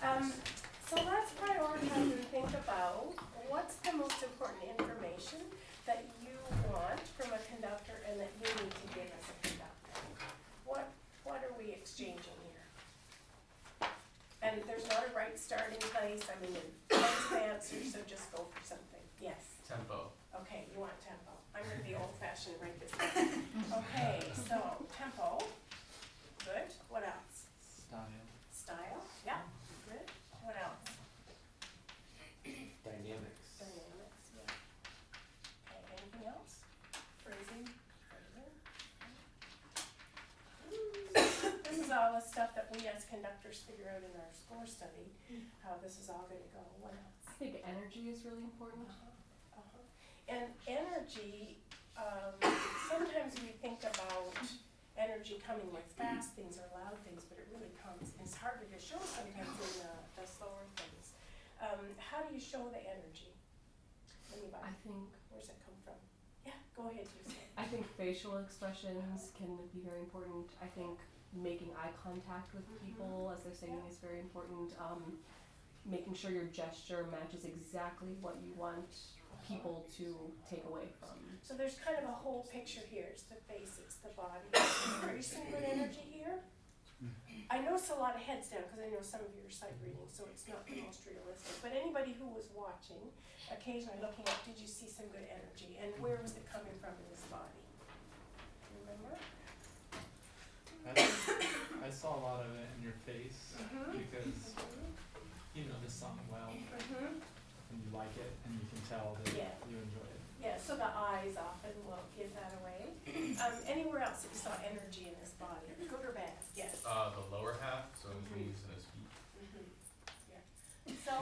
So let's prioritize and think about what's the most important information that you want from a conductor and that you need to give as a conductor. What are we exchanging here? And there's not a right starting place. I mean, there's the answer, so just go for something. Yes? Tempo. Okay, you want tempo. I'm going to be old-fashioned right this way. Okay, so tempo. Good. What else? Style. Style. Yeah. Good. What else? Dynamics. Dynamics. Yeah. Okay, anything else? Phrasing. This is all the stuff that we as conductors figure out in our score study, how this is all going to go. What else? I think energy is really important. And energy, sometimes we think about energy coming with fast things or loud things, but it really comes, it's harder to show sometimes in the slower things. How do you show the energy? Anybody? I think Where's it come from? Yeah, go ahead, you say. I think facial expressions can be very important. I think making eye contact with people as they're singing is very important. Making sure your gesture matches exactly what you want people to take away from. So there's kind of a whole picture here. It's the face, it's the body. Are you seeing good energy here? I notice a lot of heads down because I know some of you are sight reading, so it's not the most realistic. But anybody who was watching, occasionally looking up, did you see some good energy? And where was it coming from in this body? Remember? I saw a lot of it in your face because you know the song well, and you like it, and you can tell that you enjoy it. Yeah, so the eyes often will give that away. Anywhere else that you saw energy in this body, good or bad? Yes. The lower half, so when he's using his feet. Yeah. So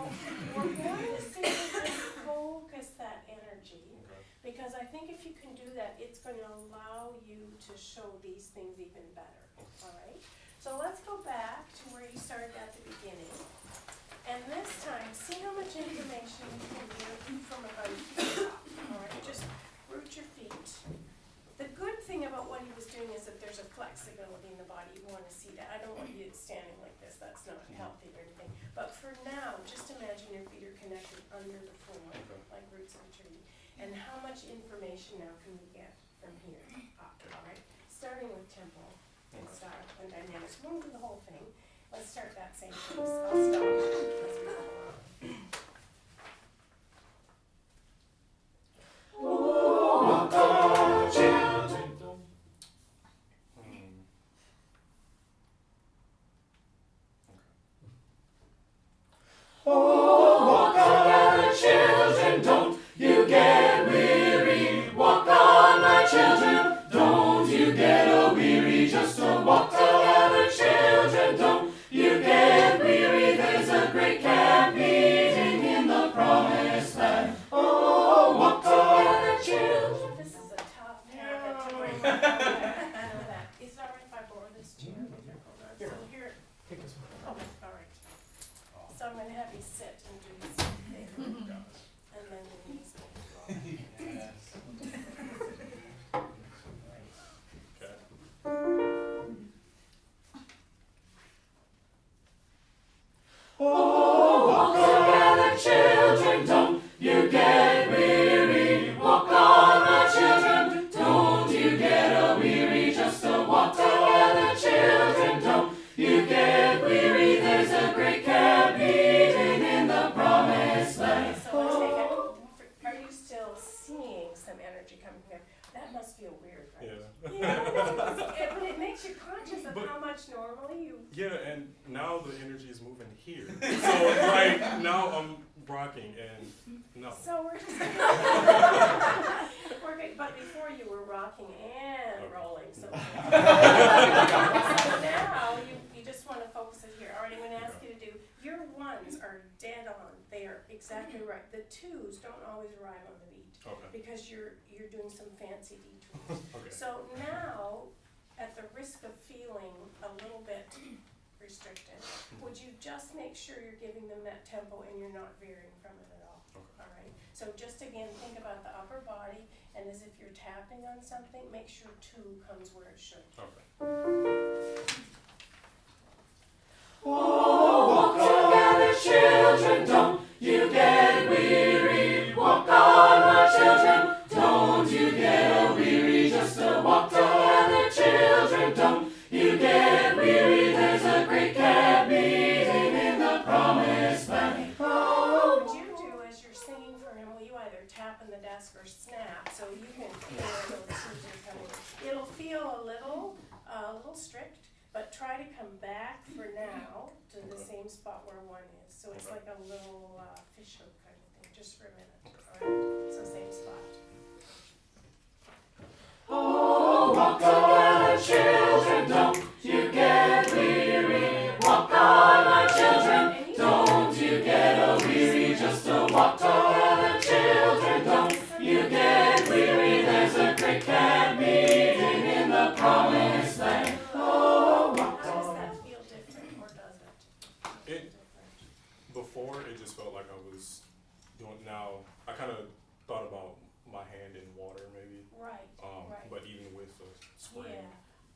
we're going to see if we can focus that energy, because I think if you can do that, it's going to allow you to show these things even better. All right. So let's go back to where you started at the beginning. And this time, see how much information you can get from about your feet up. All right, just root your feet. The good thing about what he was doing is that there's a flexibility in the body. You want to see that. I don't want you standing like this. That's not healthy or anything. But for now, just imagine your feet are connected under the floor, like roots of a tree. And how much information now can we get from here up? All right, starting with tempo and style and dynamics. We won't do the whole thing. Let's start that same place. I'll stop as we go along. Oh, walk on, children. Oh, walk on, my children, don't you get weary. Walk on, my children, don't you get a-weary. Just a walk together, children, don't you get weary. There's a great camp meeting in the promised land. Oh, walk together, children. This is a tough habit to bring back. I know that. Is it all right if I borrow this chair with your program? So here. Take this one. Okay, all right. So I'm going to have you sit and do this thing. And then your knees will go. Yes. Oh, walk together, children, don't you get weary. Walk on, my children, don't you get a-weary. Just a walk together, children, don't you get weary. There's a great camp meeting in the promised land. So I take it. Are you still seeing some energy coming here? That must feel weird, right? Yeah, but it makes you conscious of how much normally you. Yeah, and now the energy is moving here. So like now I'm rocking and no. So we're just we're good, but before you were rocking and rolling. So, so now you just want to focus it here. All right, I'm going to ask you to do your ones are dead on. They are exactly right. The twos don't always arrive on the beat because you're doing some fancy detours. So now, at the risk of feeling a little bit restricted, would you just make sure you're giving them that tempo and you're not veering from it at all? All right. So just again, think about the upper body, and as if you're tapping on something, make sure two comes where it should. Oh, walk together. they're tapping the desk or snap, so you can feel where those teeth are coming. It'll feel a little strict, but try to come back for now to the same spot where one is. So it's like a little fish hook kind of thing, just for a minute. All right, so same spot. Oh, walk together, children, don't you get weary. Walk on, my children, don't you get weary. Just a walk together, children, don't you get weary. There's a great camp meeting in the promised land. Oh, walk How does that feel different, or does it? Before, it just felt like I was doing, now, I kind of thought about my hand in water maybe. Right, right. But even with the spring. Yeah.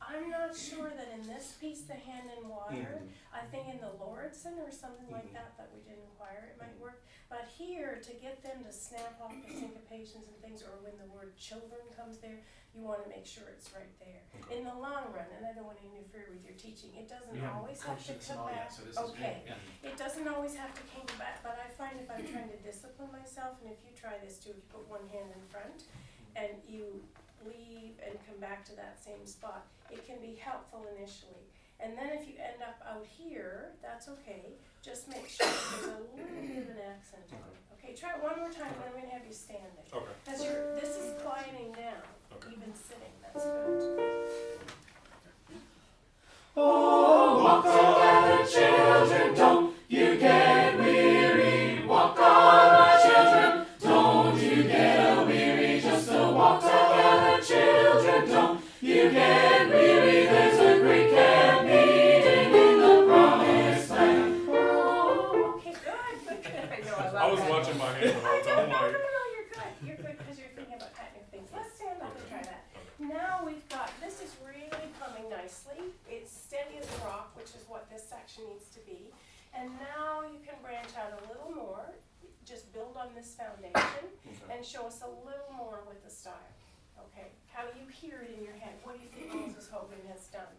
I'm not sure that in this piece, the hand in water, I think in the Lordson or something like that we didn't inquire, it might work. But here, to get them to snap off the syncopations and things, or when the word children comes there, you want to make sure it's right there. In the long run, and I don't want to interfere with your teaching, it doesn't always have to come back. Okay, it doesn't always have to come back, but I find if I'm trying to discipline myself, and if you try this too, if you put one hand in front, and you leave and come back to that same spot, it can be helpful initially. And then if you end up out here, that's okay. Just make sure there's a little bit of an accent on it. Okay, try it one more time, and then I'm going to have you standing. Okay. Because this is quieting down, even sitting. That's good. Oh, walk together, children, don't you get weary. Walk on, my children, don't you get weary. Just a walk together, children, don't you get weary. There's a great camp meeting in the promised land. Oh, okay, good. I was watching my hand the whole time. No, you're good. You're good because you're thinking about kind of things. Let's stand up and try that. Now we've got, this is really coming nicely. It's steady as a rock, which is what this section needs to be. And now you can branch out a little more. Just build on this foundation and show us a little more with the style. Okay, how you hear it in your head. What do you think Moses Hogan has done?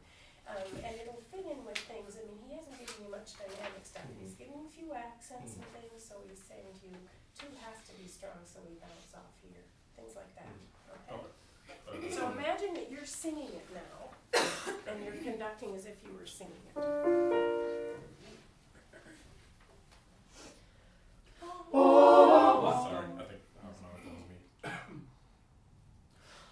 And it'll fit in with things. I mean, he hasn't given you much dynamic stuff. He's given you a few accents and things, so he's saying to you, two has to be strong, so we bounce off here. Things like that. Okay? So imagine that you're singing it now, and you're conducting as if you were singing it. Sorry, I think, I don't know if it was me.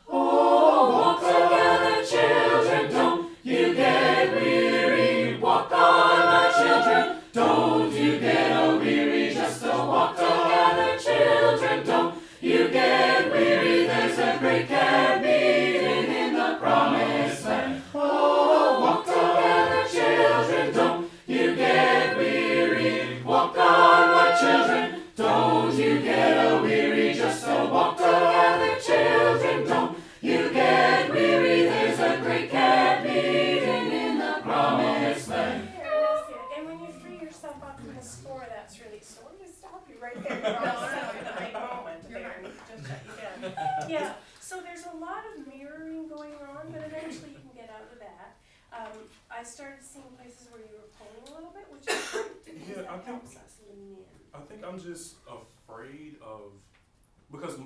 Oh, walk together, children, don't you get weary. Walk on, my children, don't you get weary. Just a walk together, children, don't you get weary. There's a great camp meeting in the promised land. Oh, walk together, children, don't you get weary. Walk on, my children, don't you get weary. Just a walk together, children, don't you get weary. There's a great camp meeting in the promised land. And when you free yourself up from the score, that's really, so I'm going to stop you right there. You're all set in a big moment there, and just shut you down. Yeah, so there's a lot of mirroring going on, but eventually you can get out of that. I started seeing places where you were pulling a little bit, which is great, because that helps us lean in. I think I'm just afraid of, because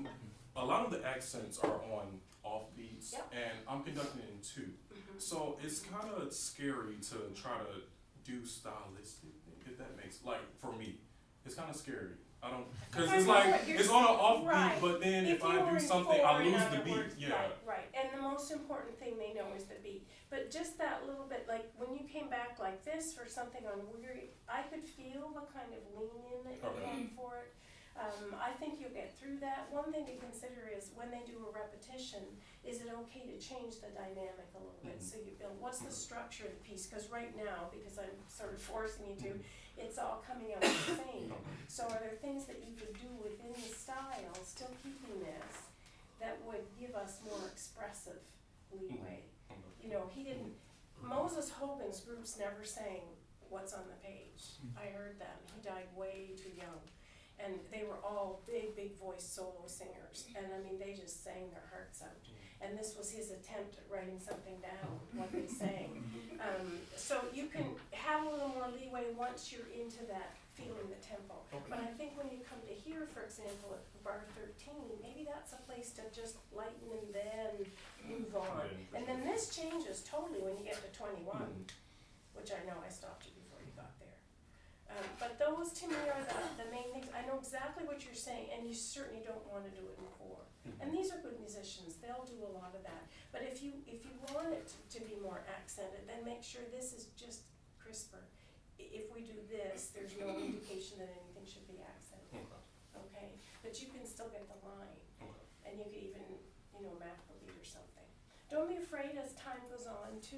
a lot of the accents are on offbeats, and I'm conducting it in two. So it's kind of scary to try to do stylistic, if that makes, like, for me, it's kind of scary. I don't, because it's like, it's on an offbeat, but then if I do something, I lose the beat. Right, and the most important thing they know is the beat. But just that little bit, like when you came back like this for something on Weary, I could feel the kind of lean in that you had for it. I think you'll get through that. One thing to consider is when they do a repetition, is it okay to change the dynamic a little bit? So you build, what's the structure of the piece? Because right now, because I'm sort of forcing you to, it's all coming out the same. So are there things that you could do within the style, still keeping this, that would give us more expressive leeway? You know, he didn't, Moses Hogan's groups never sang what's on the page. I heard them. He died way too young. And they were all big, big voice solo singers, and I mean, they just sang their hearts out. And this was his attempt at writing something down, what they sang. So you can have a little more leeway once you're into that, feeling the tempo. But I think when you come to here, for example, at bar 13, maybe that's a place to just lighten and then move on. And then this changes totally when you get to 21, which I know I stopped you before you got there. But those to me are the main things. I know exactly what you're saying, and you certainly don't want to do it in 4. And these are good musicians, they'll do a lot of that. But if you want it to be more accented, then make sure this is just crisper. If we do this, there's no indication that anything should be accented, okay? But you can still get the line, and you could even, macro beat or something. Don't be afraid as time goes on to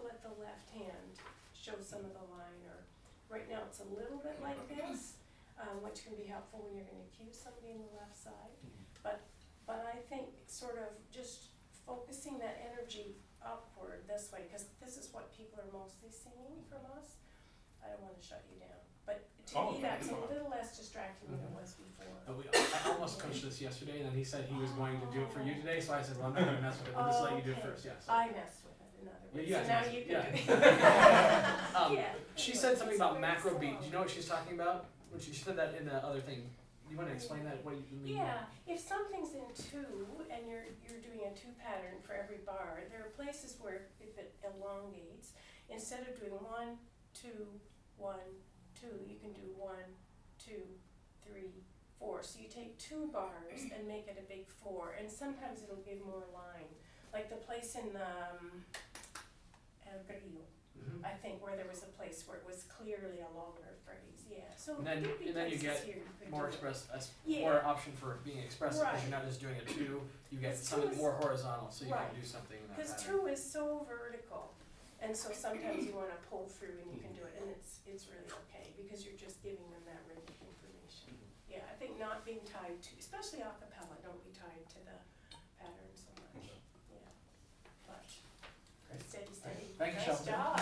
let the left hand show some of the line, or right now it's a little bit like this, which can be helpful when you're going to cue somebody on the left side. But I think sort of just focusing that energy upward this way, because this is what people are mostly singing from us. I don't want to shut you down, but to me that's a little less distracting than it was before. I almost coached this yesterday, and then he said he was going to do it for you today, so I said, well, I'm not going to mess with it, we'll just let you do it first, yeah. So. I messed with it, in other words, Yeah, so now you can do it. She said something about macro beat. Do you know what she's talking about? When she said that in the other thing. You want to explain that? What you mean? Yeah, if something's in 2 and you're doing a 2 pattern for every bar, there are places where if it elongates, instead of doing 1, 2, 1, 2, you can do 1, 2, 3, 4. So you take 2 bars and make it a big 4, and sometimes it'll give more line. Like the place in El Grillo, I think, where there was a place where it was clearly a longer phrase. Yeah. So and then you get more more option for being expressive, because you're not just doing a 2. You get something more horizontal, so you can do something in that Because pattern. 2 is so vertical, and so sometimes you want to pull through and you can do it, and it's really okay because you're just giving them that rhythmic information. Yeah, I think not being tied to, especially a cappella, don't be tied to the pattern so much. Yeah, but steady. Thank you, Nice Shelvin. job.